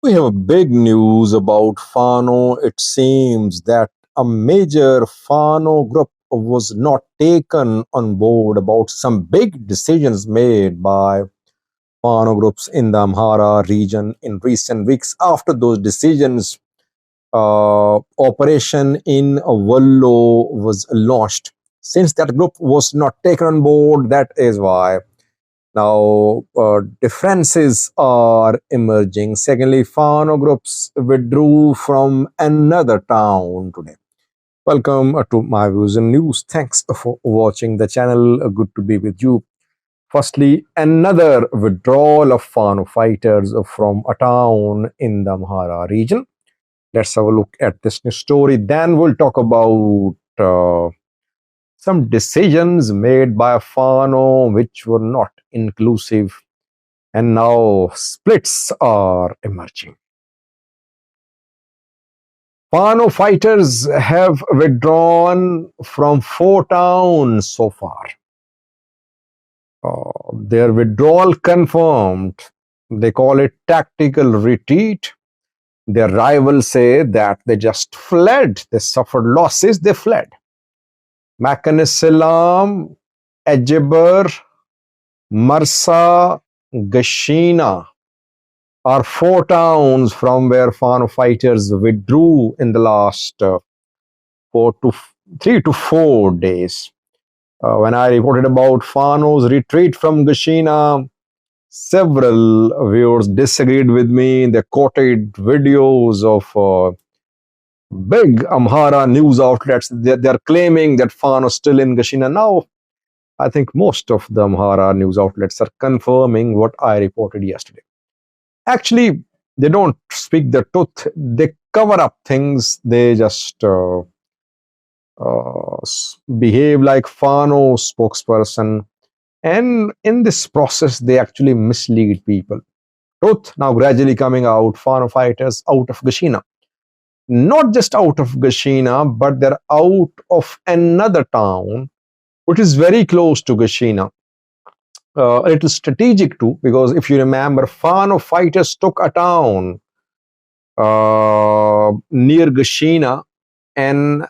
We have a big news about Fano. It seems that a major Fano group was not taken on board about some big decisions made by Fano groups in the Amhara region in recent weeks. After those decisions, operation in Wallo was launched. Since that group was not taken on board, that is why now, differences are emerging. Secondly, Fano groups withdrew from another town today. Welcome to my views and news. Thanks for watching the channel. Good to be with you. Firstly, another withdrawal of Fano fighters from a town in the Amhara region. Let's have a look at this new story. Then we'll talk about some decisions made by Fano which were not inclusive, and now splits are emerging. Fano fighters have withdrawn from 4 towns so far. Their withdrawal confirmed. They call it tactical retreat. Their rivals say that they just fled. They suffered losses, they fled. Makanisalam, Ejeber, Marsa, Gashina are 4 towns from where Fano fighters withdrew in the last 3 to 4 days. When I reported about Fano's retreat from Gashina, several viewers disagreed with me. They quoted videos of big Amhara news outlets. They're claiming that Fano is still in Gashina. Now, I think most of the Amhara news outlets are confirming what I reported yesterday. Actually, they don't speak the truth. They cover up things. They just behave like Fano spokesperson. And in this process, they actually mislead people. Truth now gradually coming out. Fano fighters out of Gashina. Not just out of Gashina, but they're out of another town, which is very close to Gashina. A little strategic too, because if you remember, Fano fighters took a town near Gashina, and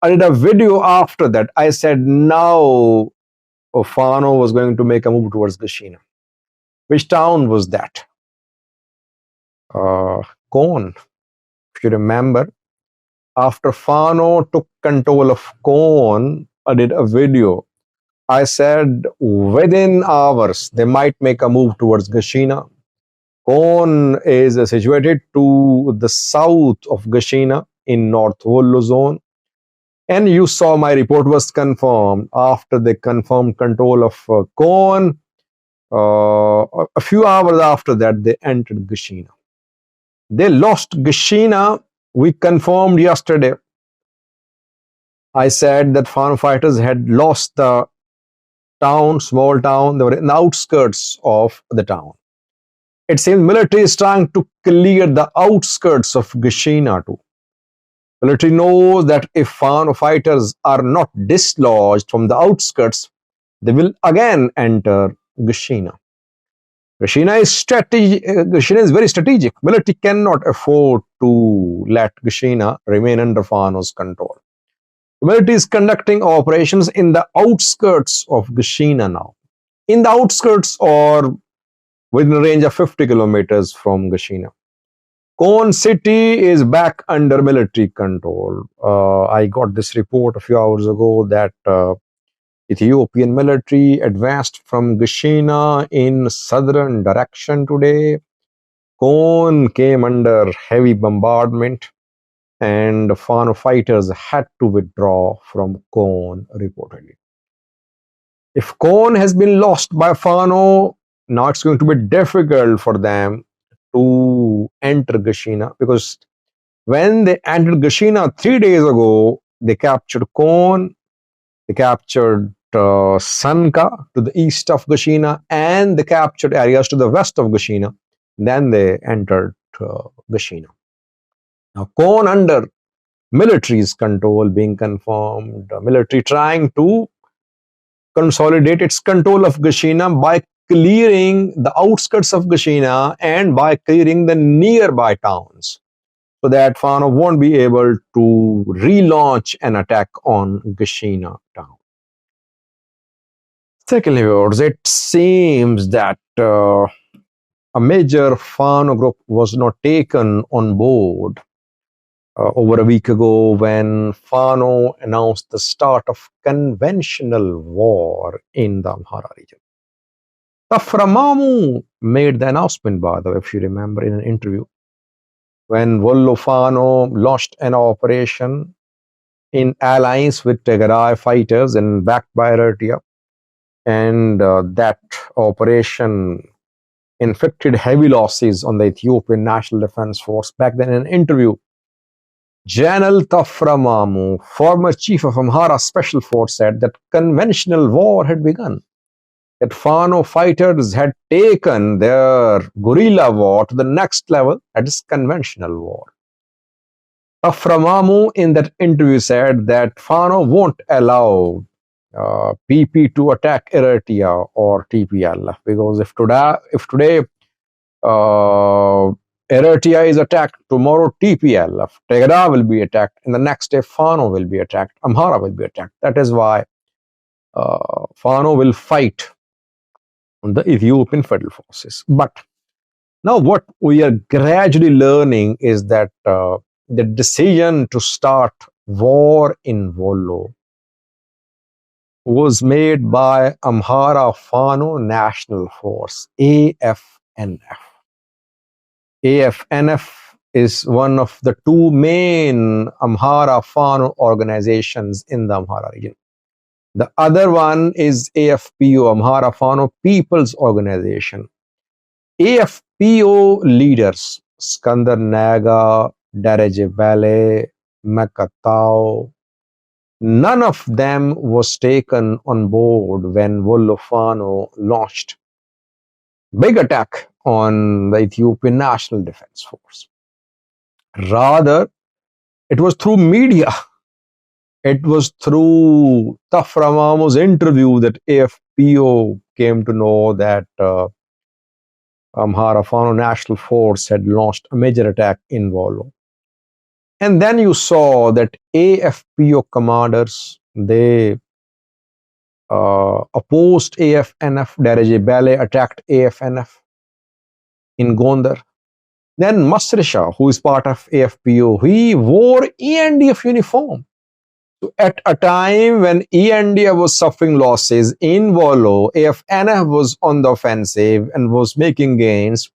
I did a video after that. I said now Fano was going to make a move towards Gashina. Which town was that? Kon. If you remember, after Fano took control of Kon, I did a video. I said within hours they might make a move towards Gashina. Kon is situated to the south of Gashina in North Wollo zone. And you saw my report was confirmed. After they confirmed control of Kon, a few hours after that, they entered Gashina. They lost Gashina. We confirmed yesterday. I said that Fano fighters had lost the town, small town. They were in the outskirts of the town. It seems military is trying to clear the outskirts of Gashina too. Military knows that if Fano fighters are not dislodged from the outskirts, they will again enter Gashina. Gashina is very strategic. Military cannot afford to let Gashina remain under Fano's control. Military is conducting operations in the outskirts of Gashina now. In the outskirts or within a range of 50 kilometers from Gashina. Kon city is back under military control. I got this report a few hours ago that Ethiopian military advanced from Gashina in southern direction today. Kon came under heavy bombardment and Fano fighters had to withdraw from Kon reportedly. If Kon has been lost by Fano, now it's going to be difficult for them to enter Gashina, because when they entered Gashina 3 days ago, they captured Kon, they captured Sanka to the east of Gashina, and they captured areas to the west of Gashina. Then they entered Gashina. Now, Kon under military's control being confirmed, military trying to consolidate its control of Gashina by clearing the outskirts of Gashina and by clearing the nearby towns so that Fano won't be able to relaunch an attack on Gashina town. Secondly, viewers, it seems that a major Fano group was not taken on board over a week ago when Fano announced the start of conventional war in the Amhara region. Taframamu made the announcement, by the way, if you remember, in an interview when Vollo Fano launched an operation in alliance with Tigray fighters and backed by Eritrea. And that operation inflicted heavy losses on the Ethiopian National Defense Force. Back then, in an interview, General Taframamu, former chief of Amhara Special Force, said that conventional war had begun, that Fano fighters had taken their guerrilla war to the next level, that is conventional war. Taframamu in that interview said that Fano won't allow PP to attack Eritrea or TPLF because if today Eritrea is attacked, tomorrow TPLF, Tigray will be attacked, and the next day Fano will be attacked, Amhara will be attacked. That is why Fano will fight the Ethiopian Federal Forces. But now what we are gradually learning is that the decision to start war in Wollo was made by Amhara Fano National Force, AFNF. AFNF is one of the two main Amhara Fano organizations in the Amhara region. The other one is AFPO, Amhara Fano People's Organization. AFPO leaders, Skandar Naga, Dereje Bale, Makatao, none of them was taken on board when Wollo Fano launched big attack on the Ethiopian National Defense Force. Rather, it was through media. It was through Taframamu's interview that AFPO came to know that Amhara Fano National Force had launched a major attack in Wollo. And then you saw that AFPO commanders, they opposed AFNF. Dereje Bale attacked AFNF in Gondar. Then Masrisha, who is part of AFPO, he wore ENDF uniform. So at a time when ENDF was suffering losses in Wollo, AFNF was on the offensive and was making gains.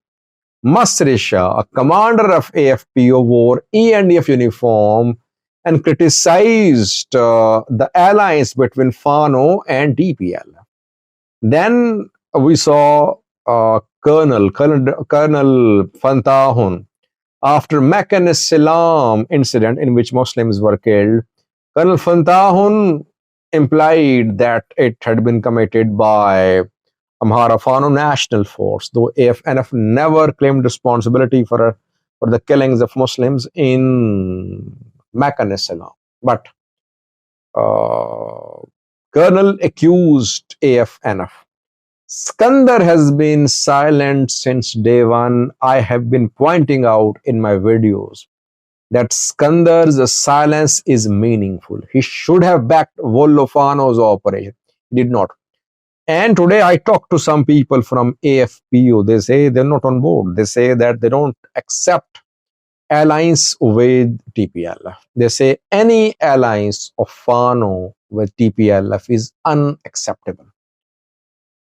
Masrisha, a commander of AFPO, wore ENDF uniform and criticized the alliance between Fano and DPL. Then we saw Colonel Fantahun. After Meccan Salam incident in which Muslims were killed, Colonel Fantahun implied that it had been committed by Amhara Fano National Force, though AFNF never claimed responsibility for the killings of Muslims in Meccan Salam. But Colonel accused AFNF. Skandar has been silent since day one. I have been pointing out in my videos that Skandar's silence is meaningful. He should have backed Wollo Fano's operation. He did not. And today I talked to some people from AFPO. They say they're not on board. They say that they don't accept alliance with TPLF. They say any alliance of Fano with TPLF is unacceptable.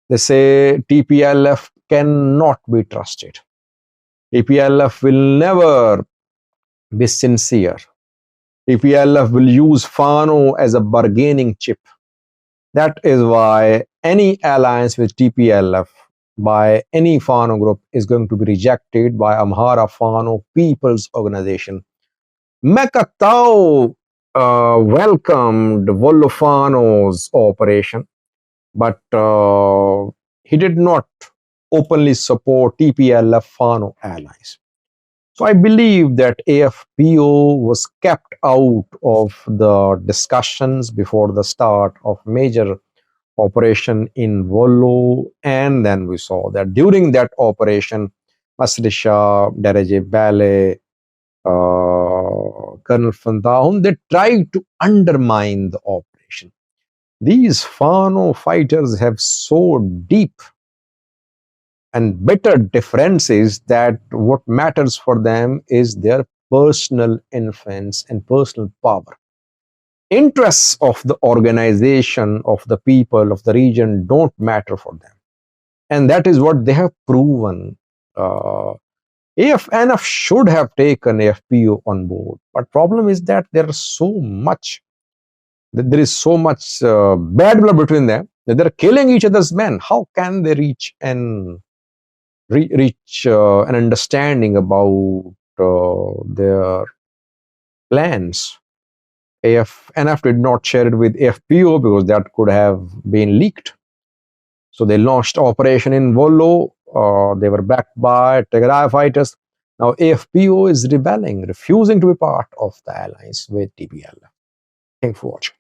They say TPLF cannot be trusted. TPLF will never be sincere. TPLF will use Fano as a bargaining chip. That is why any alliance with TPLF by any Fano group is going to be rejected by Amhara Fano People's Organization. Makatao welcomed Wollo Fano's operation, but he did not openly support TPLF Fano allies. So I believe that AFPO was kept out of the discussions before the start of major operation in Wollo, and then we saw that during that operation, Asri Shah, Daraje Bale, Colonel Fandaun, they tried to undermine the operation. These Fano fighters have so deep and bitter differences that what matters for them is their personal influence and personal power. Interests of the organization, of the people, of the region don't matter for them. And that is what they have proven. AFNF should have taken AFPO on board. But problem is that there is so much bad blood between them that they're killing each other's men. How can they reach an understanding about their plans? AFNF did not share it with AFPO because that could have been leaked. So they launched operation in Wollo. They were backed by Tigray fighters. Now AFPO is rebelling, refusing to be part of the alliance with TPL. Thanks for watching.